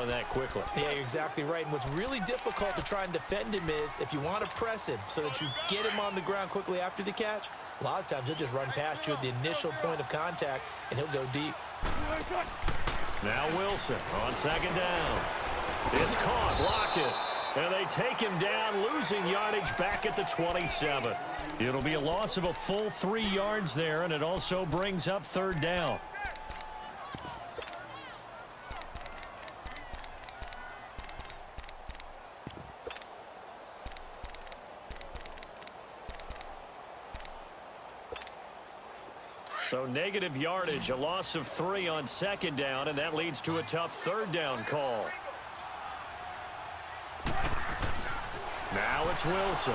on that quickly. Yeah, you're exactly right. And what's really difficult to try and defend him is if you want to press him so that you get him on the ground quickly after the catch, a lot of times he'll just run past you at the initial point of contact, and he'll go deep. Now Wilson on second down. It's caught, block it. And they take him down, losing yardage back at the 27. It'll be a loss of a full 3 yards there, and it also brings up third down. So negative yardage, a loss of 3 on second down, and that leads to a tough third down call. Now it's Wilson.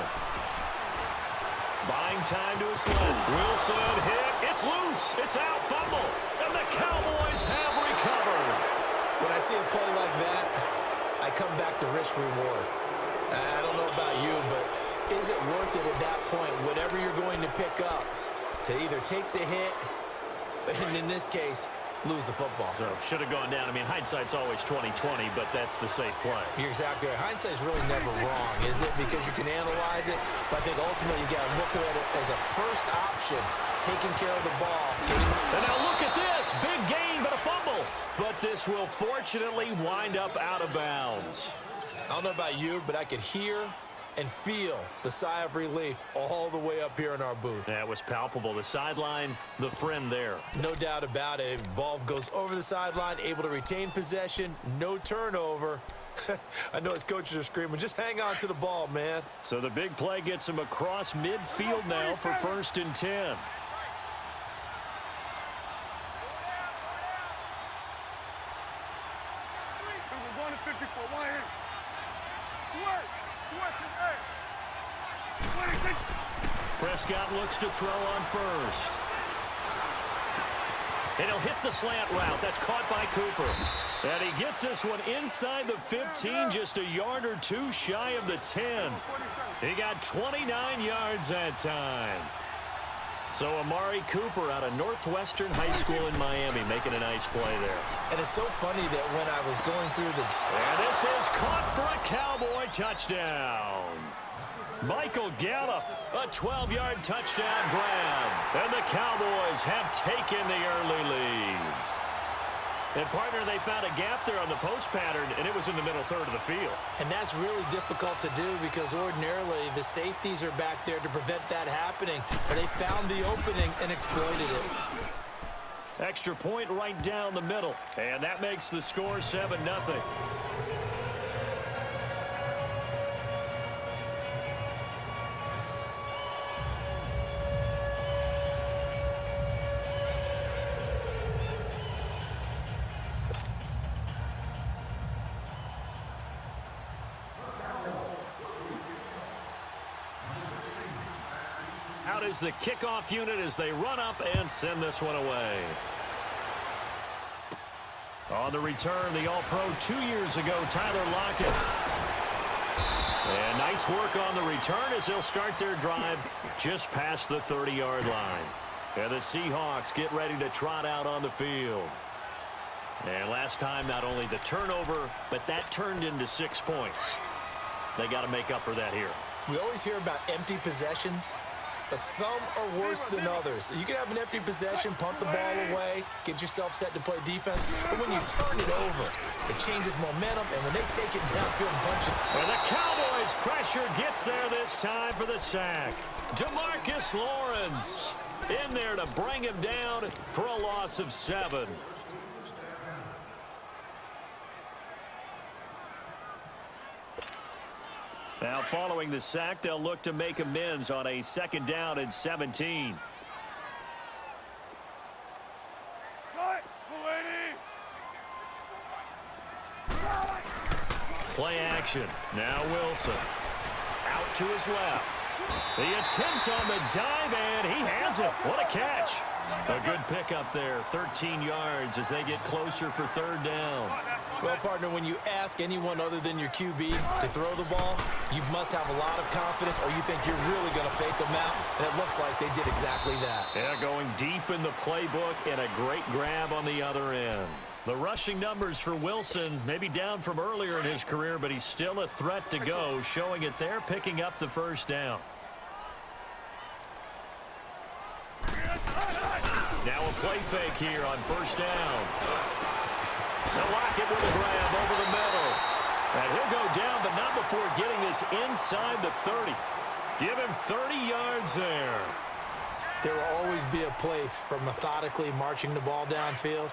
Buying time to his left. Wilson hit. It's loose. It's out. Fumble. And the Cowboys have recovered. When I see a play like that, I come back to risk reward. I don't know about you, but is it worth it at that point, whatever you're going to pick up, to either take the hit, and in this case, lose the football? So should have gone down. I mean, hindsight's always 20/20, but that's the safe play. You're exactly right. Hindsight's really never wrong, is it? Because you can analyze it, but I think ultimately you got to look at it as a first option, taking care of the ball. And now look at this. Big gain, but a fumble. But this will fortunately wind up out of bounds. I don't know about you, but I could hear and feel the sigh of relief all the way up here in our booth. That was palpable. The sideline, the friend there. No doubt about it. Ball goes over the sideline, able to retain possession, no turnover. I know his coaches are screaming, just hang on to the ball, man. So the big play gets him across midfield now for 1st and 10. Prescott looks to throw on first. And he'll hit the slant route. That's caught by Cooper. And he gets this one inside the 15, just a yard or 2 shy of the 10. He got 29 yards that time. So Amari Cooper out of Northwestern High School in Miami making a nice play there. And it's so funny that when I was going through the... And this is caught for a Cowboy touchdown. Michael Gallup, a 12-yard touchdown grab. And the Cowboys have taken the early lead. And, partner, they found a gap there on the post pattern, and it was in the middle third of the field. And that's really difficult to do because ordinarily the safeties are back there to prevent that happening. But they found the opening and exploited it. Extra point right down the middle. And that makes the score 7-0. Out is the kickoff unit as they run up and send this one away. On the return, the All-Pro 2 years ago, Tyler Lockett. And nice work on the return as they'll start their drive just past the 30-yard line. And the Seahawks get ready to trot out on the field. And last time, not only the turnover, but that turned into 6 points. They got to make up for that here. We always hear about empty possessions, but some are worse than others. You can have an empty possession, punt the ball away, get yourself set to play defense, but when you turn it over, it changes momentum, and when they take it downfield and punch it. And the Cowboys' pressure gets there this time for the sack. DeMarcus Lawrence in there to bring him down for a loss of 7. Now, following the sack, they'll look to make amends on a 2nd down and 17. Play action. Now Wilson. Out to his left. The attempt on the dive, and he has it. What a catch. A good pickup there, 13 yards as they get closer for 3rd down. Well, partner, when you ask anyone other than your QB to throw the ball, you must have a lot of confidence or you think you're really going to fake them out, and it looks like they did exactly that. Yeah, going deep in the playbook and a great grab on the other end. The rushing numbers for Wilson maybe down from earlier in his career, but he's still a threat to go, showing it there, picking up the first down. Now a play fake here on first down. They'll lock it with a grab over the middle. And he'll go down, but not before getting this inside the 30. Give him 30 yards there. There will always be a place for methodically marching the ball downfield.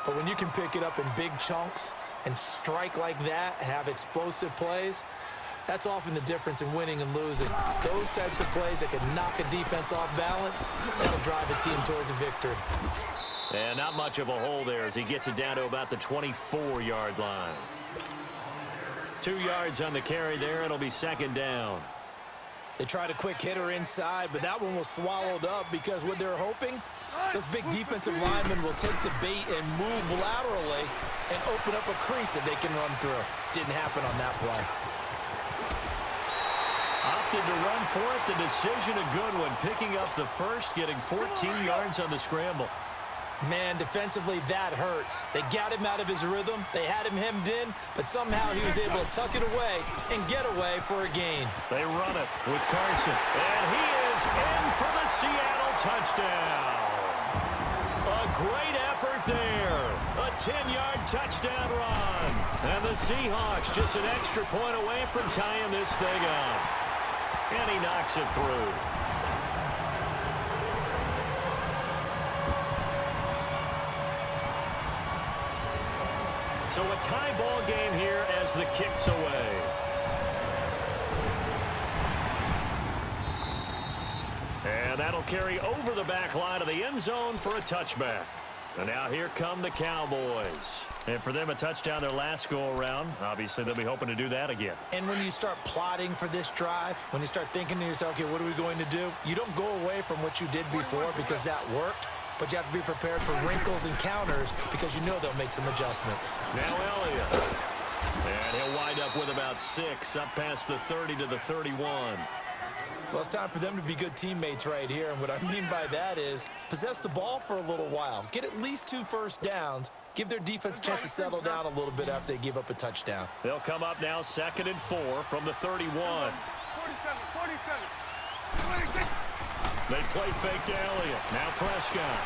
But when you can pick it up in big chunks and strike like that, have explosive plays, that's often the difference in winning and losing. Those types of plays that can knock a defense off balance, that'll drive a team towards a victory. And not much of a hole there as he gets it down to about the 24-yard line. 2 yards on the carry there. It'll be second down. They tried a quick hitter inside, but that one was swallowed up because what they're hoping, those big defensive linemen will take the bait and move laterally and open up a crease that they can run through. Didn't happen on that play. Opted to run for it. The decision a good one. Picking up the first, getting 14 yards on the scramble. Man, defensively, that hurts. They got him out of his rhythm. They had him hemmed in, but somehow he was able to tuck it away and get away for a gain. They run it with Carson. And he is in for the Seattle touchdown. A great effort there. A 10-yard touchdown run. And the Seahawks just an extra point away from tying this thing up. And he knocks it through. So a tie ball game here as the kick's away. And that'll carry over the back line of the end zone for a touchback. And now here come the Cowboys. And for them, a touchdown their last go-around. Obviously, they'll be hoping to do that again. And when you start plotting for this drive, when you start thinking to yourself, okay, what are we going to do? You don't go away from what you did before because that worked. But you have to be prepared for wrinkles and counters because you know they'll make some adjustments. Now Elliott. And he'll wind up with about 6, up past the 30 to the 31. Well, it's time for them to be good teammates right here. And what I mean by that is possess the ball for a little while. Get at least 2 first downs. Give their defense a chance to settle down a little bit after they give up a touchdown. They'll come up now 2nd and 4 from the 31. 47. They play fake to Elliott. Now Prescott.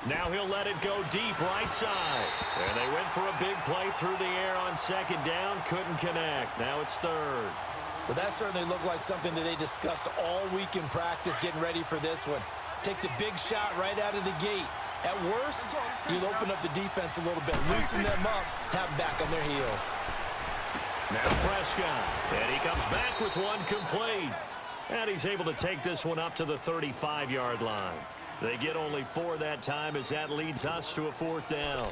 Now he'll let it go deep right side. And they went for a big play through the air on 2nd down. Couldn't connect. Now it's 3rd. Well, that certainly looked like something that they discussed all week in practice getting ready for this one. Take the big shot right out of the gate. At worst, you'll open up the defense a little bit, loosen them up, have them back on their heels. Now Prescott, and he comes back with one complete. And he's able to take this one up to the 35-yard line. They get only 4 that time as that leads us to a 4th down.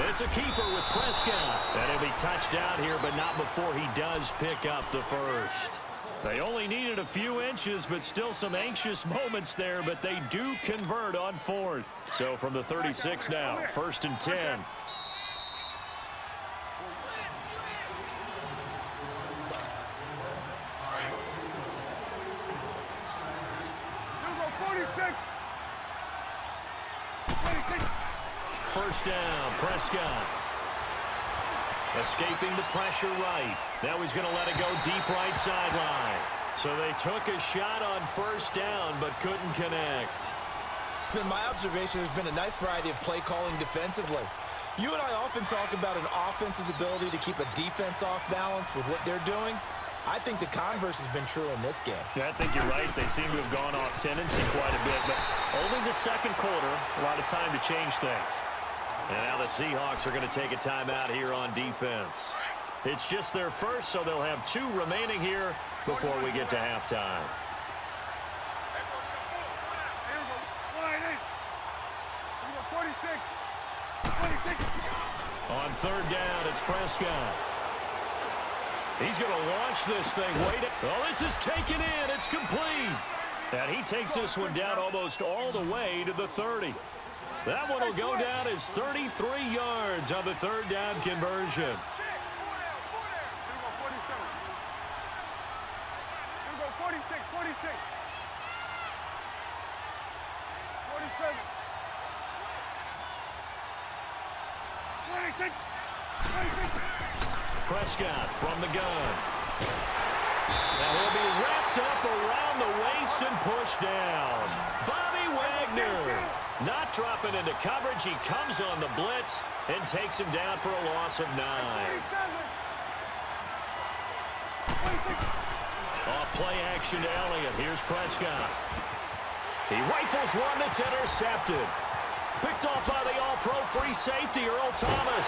It's a keeper with Prescott. And he'll be touched down here, but not before he does pick up the first. They only needed a few inches, but still some anxious moments there, but they do convert on 4th. So from the 36 now, 1st and 10. First down, Prescott. Escaping the pressure right. Now he's going to let it go deep right sideline. So they took a shot on 1st down, but couldn't connect. It's been my observation there's been a nice variety of play calling defensively. You and I often talk about an offense's ability to keep a defense off balance with what they're doing. I think the converse has been true in this game. Yeah, I think you're right. They seem to have gone off tendency quite a bit, but only the 2nd quarter, a lot of time to change things. And now the Seahawks are going to take a timeout here on defense. It's just their first, so they'll have 2 remaining here before we get to halftime. On 3rd down, it's Prescott. He's going to launch this thing. Wait. Oh, this is taken in. It's complete. And he takes this one down almost all the way to the 30. That one will go down as 33 yards on the third down conversion. Prescott from the gun. Now he'll be wrapped up around the waist and pushed down. Bobby Wagner not dropping into coverage. He comes on the blitz and takes him down for a loss of 9. Off play action to Elliott. Here's Prescott. He rifles one that's intercepted. Picked off by the all-pro free safety, Earl Thomas.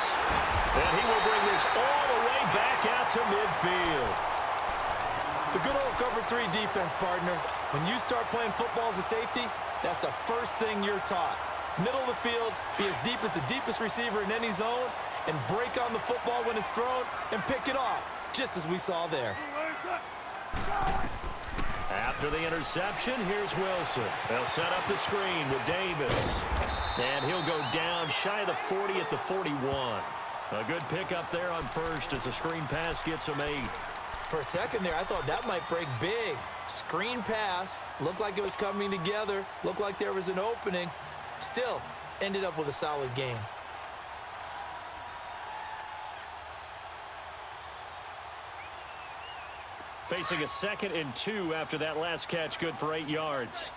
And he will bring this all the way back out to midfield. The good old cover 3 defense, partner. When you start playing football as a safety, that's the first thing you're taught. Middle of the field, be as deep as the deepest receiver in any zone, and break on the football when it's thrown and pick it off, just as we saw there. After the interception, here's Wilson. They'll set up the screen with Davis. And he'll go down shy of the 40 at the 41. A good pickup there on first as the screen pass gets him 8. For a second there, I thought that might break big. Screen pass, looked like it was coming together, looked like there was an opening. Still, ended up with a solid game. Facing a 2nd and 2 after that last catch, good for 8 yards.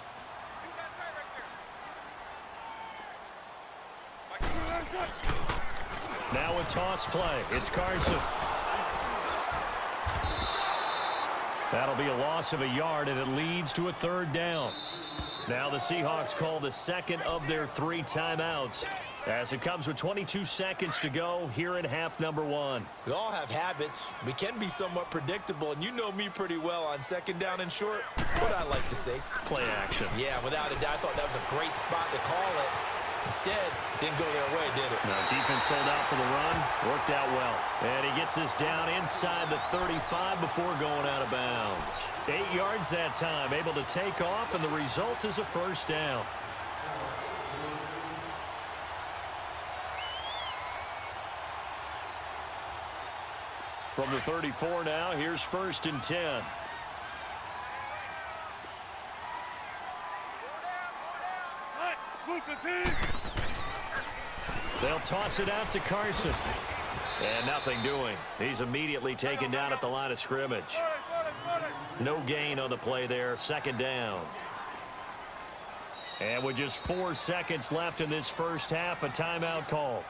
Now a toss play. It's Carson. That'll be a loss of a yard, and it leads to a 3rd down. Now the Seahawks call the 2nd of their 3 timeouts as it comes with 22 seconds to go here in half number 1. We all have habits. We can be somewhat predictable, and you know me pretty well on 2nd down and short. What I like to say. Play action. Yeah, without a doubt, I thought that was a great spot to call it. Instead, didn't go their way, did it? No, defense sold out for the run. Worked out well. And he gets this down inside the 35 before going out of bounds. 8 yards that time, able to take off, and the result is a 1st down. From the 34 now, here's 1st and 10. They'll toss it out to Carson. And nothing doing. He's immediately taken down at the line of scrimmage. No gain on the play there. 2nd down. And with just 4 seconds left in this first half, a timeout call.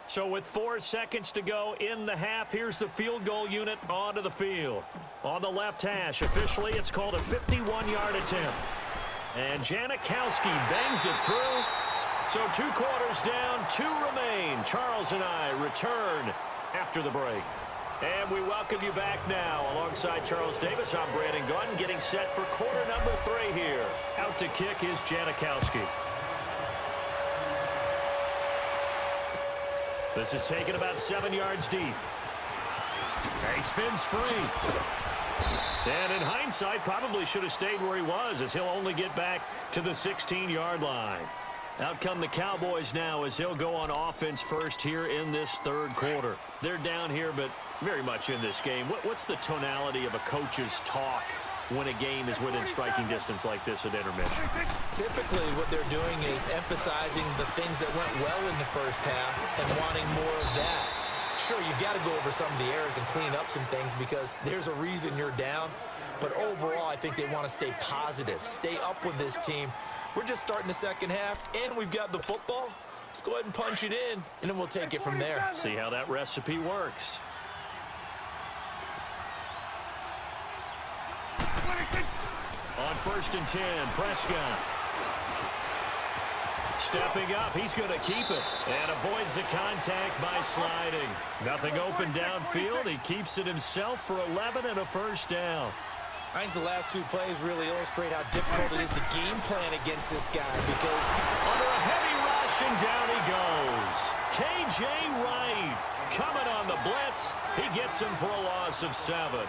So with 4 seconds to go in the half, here's the field goal unit onto the field. On the left hash, officially it's called a 51-yard attempt. And Janikowski bangs it through. So 2 quarters down, 2 remain. Charles and I return after the break. And we welcome you back now. Alongside Charles Davis, I'm Brandon Gunn, getting set for quarter number 3 here. Out to kick is Janikowski. This is taken about 7 yards deep. He spins free. And in hindsight, probably should have stayed where he was, as he'll only get back to the 16-yard line. Out come the Cowboys now as he'll go on offense first here in this 3rd quarter. They're down here, but very much in this game. What's the tonality of a coach's talk when a game is within striking distance like this at intermission? Typically, what they're doing is emphasizing the things that went well in the first half and wanting more of that. Sure, you've got to go over some of the errors and clean up some things because there's a reason you're down. But overall, I think they want to stay positive, stay up with this team. We're just starting the second half, and we've got the football. Let's go ahead and punch it in, and then we'll take it from there. See how that recipe works. On 1st and 10, Prescott. Stepping up, he's going to keep it. And avoids the contact by sliding. Nothing open downfield. He keeps it himself for 11 and a first down. I think the last two plays really illustrate how difficult it is to game plan against this guy because under a heavy rush, and down he goes. K.J. Wright coming on the blitz. He gets him for a loss of 7.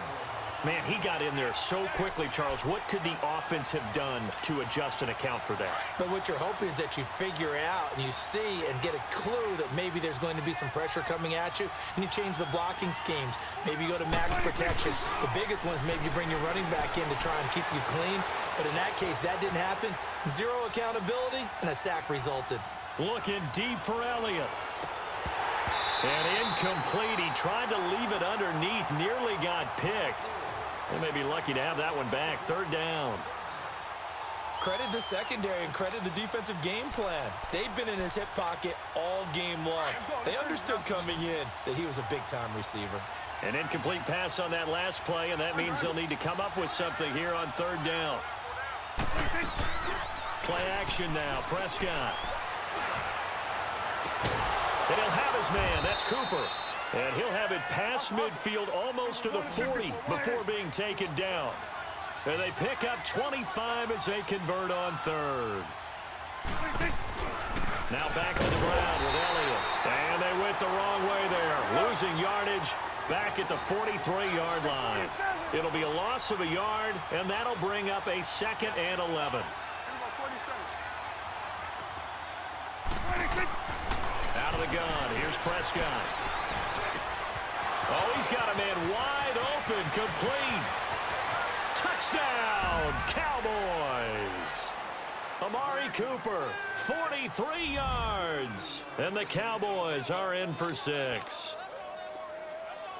Man, he got in there so quickly, Charles. What could the offense have done to adjust and account for that? But what you're hoping is that you figure out and you see and get a clue that maybe there's going to be some pressure coming at you, and you change the blocking schemes. Maybe you go to max protection. The biggest one is maybe you bring your running back in to try and keep you clean. But in that case, that didn't happen. Zero accountability, and a sack resulted. Looking deep for Elliott. And incomplete. He tried to leave it underneath, nearly got picked. They may be lucky to have that one back. 3rd down. Credit the secondary and credit the defensive game plan. They've been in his hip pocket all game long. They understood coming in that he was a big-time receiver. An incomplete pass on that last play, and that means they'll need to come up with something here on 3rd down. Play action now. Prescott. And he'll have his man. That's Cooper. And he'll have it past midfield almost to the 40 before being taken down. And they pick up 25 as they convert on 3rd. Now back to the ground with Elliott. And they went the wrong way there. Losing yardage back at the 43-yard line. It'll be a loss of a yard, and that'll bring up a 2nd and 11. Out of the gun. Here's Prescott. Oh, he's got a man wide open, complete. Touchdown, Cowboys. Amari Cooper, 43 yards. And the Cowboys are in for 6.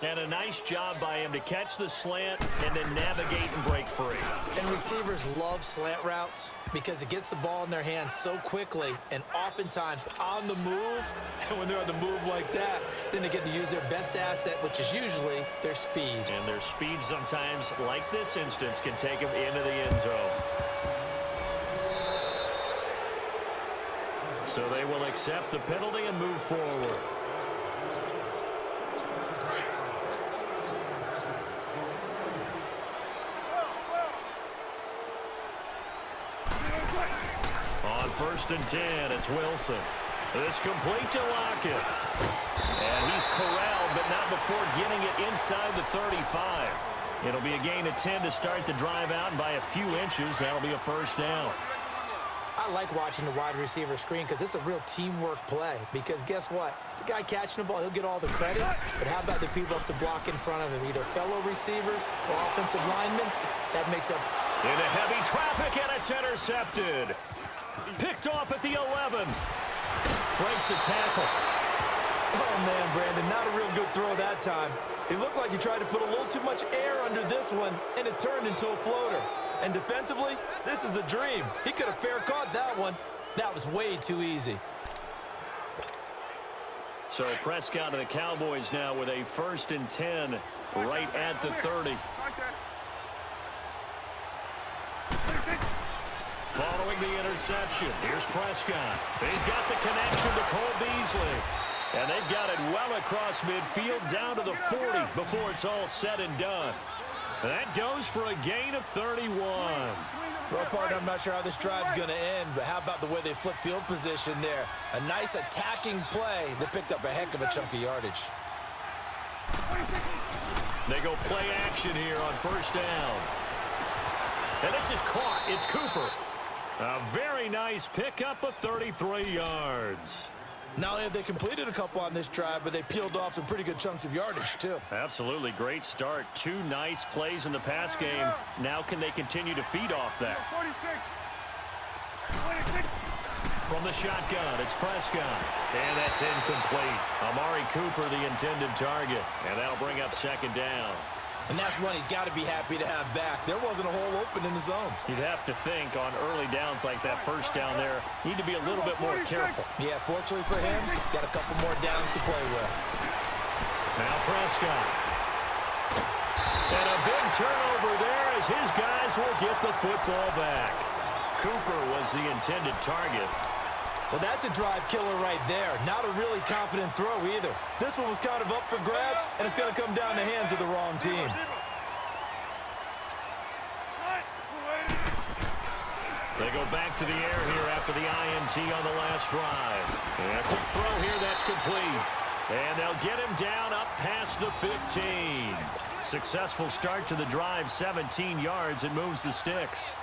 And a nice job by him to catch the slant and then navigate and break free. And receivers love slant routes because it gets the ball in their hands so quickly and oftentimes on the move. And when they're on the move like that, then they get to use their best asset, which is usually their speed. And their speed sometimes, like this instance, can take them into the end zone. So they will accept the penalty and move forward. On 1st and 10, it's Wilson. This complete to Lockett. And he's corralled, but not before getting it inside the 35. It'll be a gain of 10 to start the drive out, and by a few inches, that'll be a 1st down. I like watching the wide receiver screen because it's a real teamwork play. Because guess what? The guy catching the ball, he'll get all the credit. But how about the people up to block in front of him, either fellow receivers or offensive linemen? That makes up. Into heavy traffic, and it's intercepted. Picked off at the 11. Breaks a tackle. Oh, man, Brandon, not a real good throw that time. It looked like he tried to put a little too much air under this one, and it turned into a floater. And defensively, this is a dream. He could have fair caught that one. That was way too easy. So Prescott and the Cowboys now with a 1st and 10 right at the 30. Following the interception, here's Prescott. He's got the connection to Cole Beasley. And they've got it well across midfield down to the 40 before it's all said and done. That goes for a gain of 31. Well, partner, I'm not sure how this drive's going to end, but how about the way they flip field position there? A nice attacking play that picked up a heck of a chunk of yardage. They go play action here on 1st down. And this is caught. It's Cooper. A very nice pickup of 33 yards. Not only have they completed a couple on this drive, but they peeled off some pretty good chunks of yardage, too. Absolutely great start. 2 nice plays in the pass game. Now can they continue to feed off that? From the shotgun, it's Prescott. And that's incomplete. Amari Cooper, the intended target. And that'll bring up 2nd down. And that's one he's got to be happy to have back. There wasn't a hole open in the zone. You'd have to think on early downs like that 1st down there, need to be a little bit more careful. Yeah, fortunately for him, got a couple more downs to play with. Now Prescott. And a big turnover there as his guys will get the football back. Cooper was the intended target. Well, that's a drive killer right there. Not a really confident throw either. This one was kind of up for grabs, and it's going to come down the hands of the wrong team. They go back to the air here after the INT on the last drive. And a quick throw here, that's complete. And they'll get him down up past the 15. Successful start to the drive, 17 yards. It moves the sticks.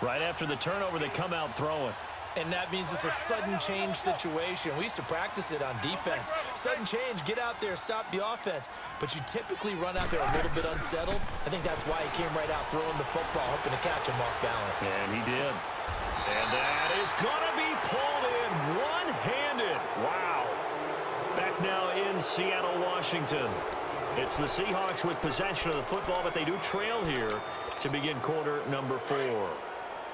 Right after the turnover, they come out throwing. And that means it's a sudden change situation. We used to practice it on defense. Sudden change, get out there, stop the offense. But you typically run out there a little bit unsettled. I think that's why he came right out throwing the football, hoping to catch him off balance. And he did. And that is going to be pulled in one-handed. Wow. Back now in Seattle, Washington. It's the Seahawks with possession of the football, but they do trail here to begin quarter number 4.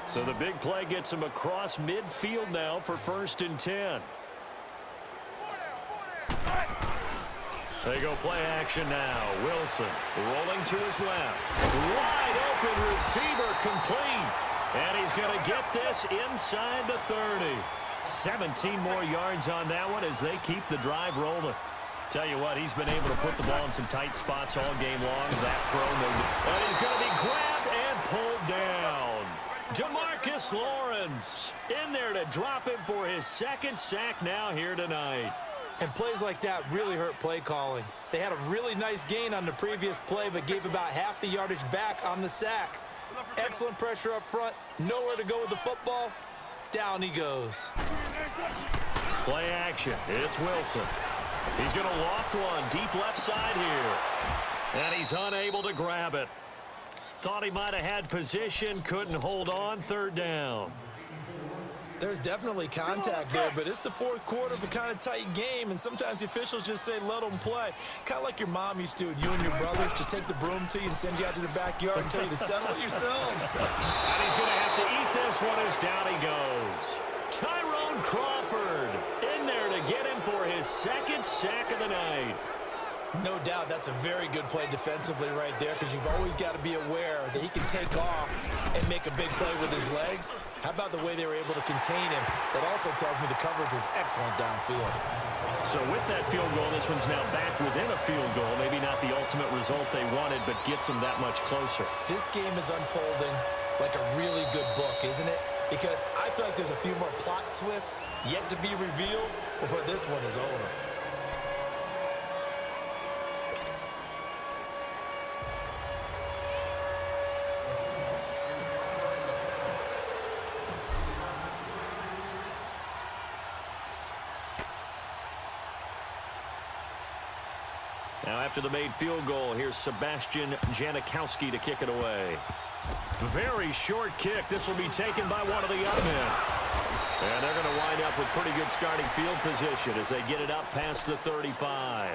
So the big play gets him across midfield now for 1st and 10. They go play action now. Wilson rolling to his left. Wide open receiver complete. And he's going to get this inside the 30. 17 more yards on that one as they keep the drive rolling. Tell you what, he's been able to put the ball in some tight spots all game long. That throw, and he's going to be grabbed and pulled down. DeMarcus Lawrence in there to drop him for his 2nd sack now here tonight. And plays like that really hurt play calling. They had a really nice gain on the previous play, but gave about half the yardage back on the sack. Excellent pressure up front. Nowhere to go with the football. Down he goes. Play action. It's Wilson. He's going to loft one deep left side here. And he's unable to grab it. Thought he might have had position, couldn't hold on, 3rd down. There's definitely contact there, but it's the 4th quarter of a kind of tight game, and sometimes the officials just say, let them play. Kind of like your mom used to with you and your brothers. Just take the broom to you and send you out to the backyard and tell you to settle it yourselves. And he's going to have to eat this one as down he goes. Tyrone Crawford in there to get him for his 2nd sack of the night. No doubt that's a very good play defensively right there, because you've always got to be aware that he can take off and make a big play with his legs. How about the way they were able to contain him? That also tells me the coverage was excellent downfield. So with that field goal, this one's now back within a field goal. Maybe not the ultimate result they wanted, but gets them that much closer. This game is unfolding like a really good book, isn't it? Because I feel like there's a few more plot twists yet to be revealed before this one is over. Now after the made field goal, here's Sebastian Janikowski to kick it away. Very short kick. This will be taken by one of the young men. And they're going to wind up with pretty good starting field position as they get it up past the 35.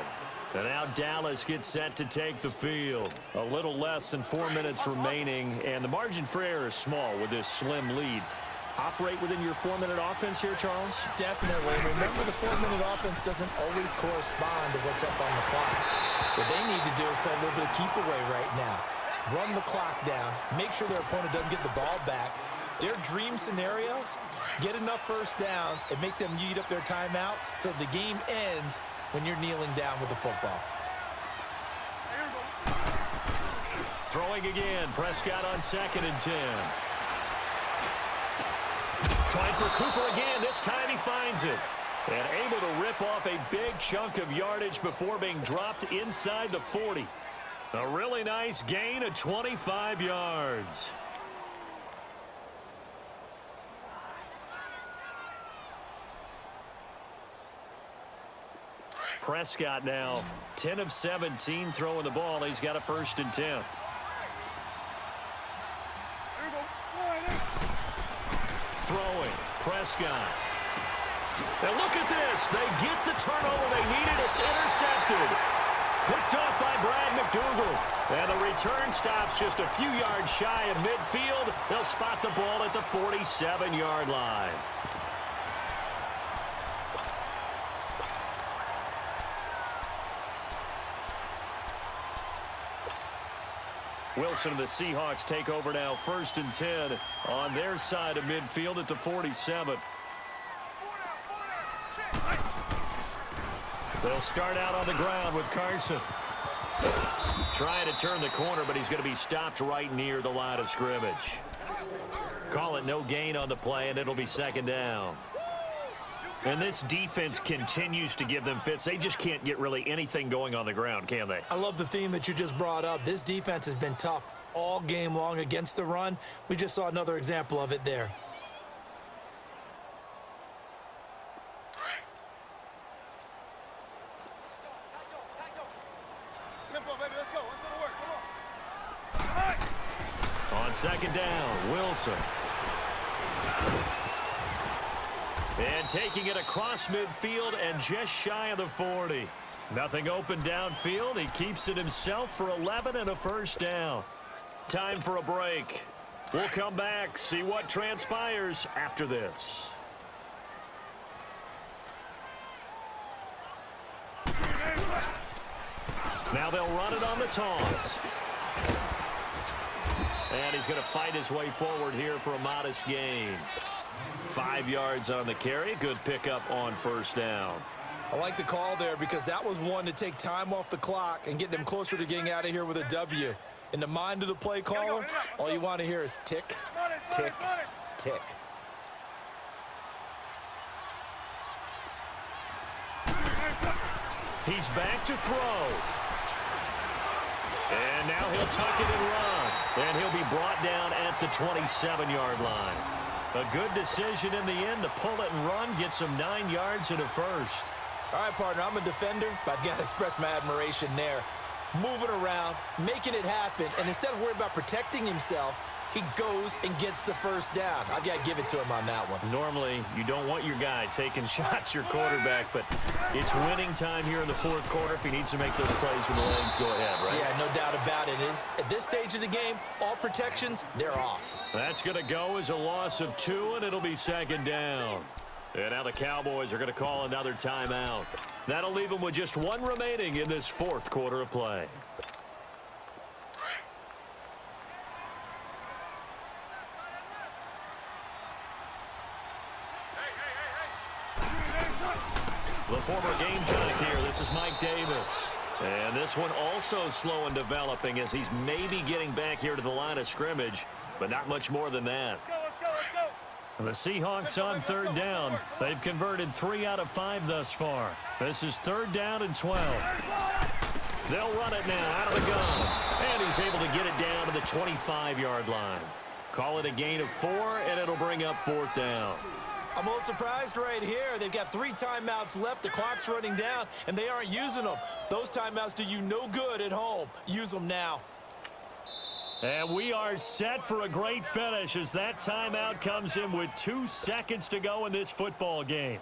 And now Dallas gets set to take the field. A little less than 4 minutes remaining, and the margin for error is small with this slim lead. Operate within your 4-minute offense here, Charles? Definitely. Remember, the 4-minute offense doesn't always correspond to what's up on the clock. What they need to do is play a little bit of keep away right now. Run the clock down. Make sure their opponent doesn't get the ball back. Their dream scenario, get enough first downs and make them eat up their timeouts so the game ends when you're kneeling down with the football. Throwing again. Prescott on 2nd and 10. Trying for Cooper again. This time he finds it. And able to rip off a big chunk of yardage before being dropped inside the 40. A really nice gain of 25 yards. Prescott now 10 of 17 throwing the ball. He's got a 1st and 10. Throwing. Prescott. And look at this. They get the turnover they needed. It's intercepted. Picked off by Brad McDougal. And the return stops just a few yards shy of midfield. They'll spot the ball at the 47-yard line. Wilson and the Seahawks take over now, 1st and 10 on their side of midfield at the 47. They'll start out on the ground with Carson. Trying to turn the corner, but he's going to be stopped right near the line of scrimmage. Call it no gain on the play, and it'll be second down. And this defense continues to give them fits. They just can't get really anything going on the ground, can they? I love the theme that you just brought up. This defense has been tough all game long against the run. We just saw another example of it there. On second down, Wilson. And taking it across midfield and just shy of the 40. Nothing open downfield. He keeps it himself for 11 and a first down. Time for a break. We'll come back, see what transpires after this. Now they'll run it on the toss. And he's going to fight his way forward here for a modest gain. 5 yards on the carry. Good pickup on first down. I like the call there because that was one to take time off the clock and get them closer to getting out of here with a W. In the mind of the play caller, all you want to hear is tick, tick, tick. He's back to throw. And now he'll tuck it and run. And he'll be brought down at the 27-yard line. A good decision in the end to pull it and run, gets him 9 yards and a first. All right, partner, I'm a defender, but I've got to express my admiration there. Moving around, making it happen, and instead of worrying about protecting himself, he goes and gets the first down. I've got to give it to him on that one. Normally, you don't want your guy taking shots, your quarterback, but it's winning time here in the fourth quarter if he needs to make those plays when the legs go ahead, right? Yeah, no doubt about it. At this stage of the game, all protections, they're off. That's going to go as a loss of 2, and it'll be second down. And now the Cowboys are going to call another timeout. That'll leave them with just 1 remaining in this fourth quarter of play. The former Gamecock here. This is Mike Davis. And this one also slow and developing as he's maybe getting back here to the line of scrimmage, but not much more than that. The Seahawks on third down. They've converted 3 out of 5 thus far. This is third down and 12. They'll run it now out of the gun. And he's able to get it down to the 25-yard line. Call it a gain of 4, and it'll bring up fourth down. I'm a little surprised right here. They've got 3 timeouts left. The clock's running down, and they aren't using them. Those timeouts do you no good at home. Use them now. And we are set for a great finish as that timeout comes in with 2 seconds to go in this football game.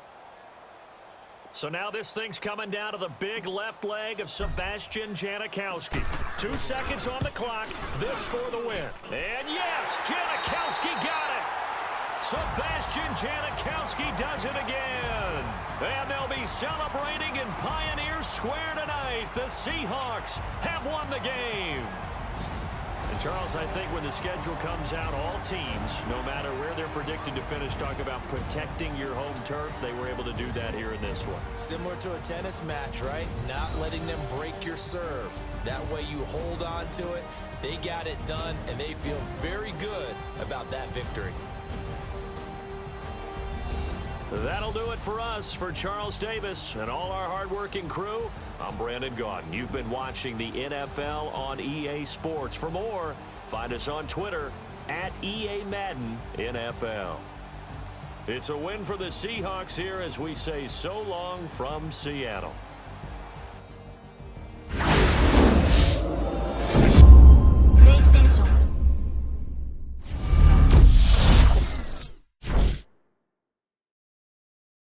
So now this thing's coming down to the big left leg of Sebastian Janikowski. 2 seconds on the clock. This for the win. And yes, Janikowski got it. Sebastian Janikowski does it again. And they'll be celebrating in Pioneer Square tonight. The Seahawks have won the game. And Charles, I think when the schedule comes out, all teams, no matter where they're predicted to finish, talk about protecting your home turf. They were able to do that here in this one. Similar to a tennis match, right? Not letting them break your serve. That way you hold on to it. They got it done, and they feel very good about that victory. That'll do it for us. For Charles Davis and all our hardworking crew, I'm Brandon Gaudin. You've been watching the NFL on EA Sports. For more, find us on Twitter at EA Madden NFL. It's a win for the Seahawks here as we say so long from Seattle.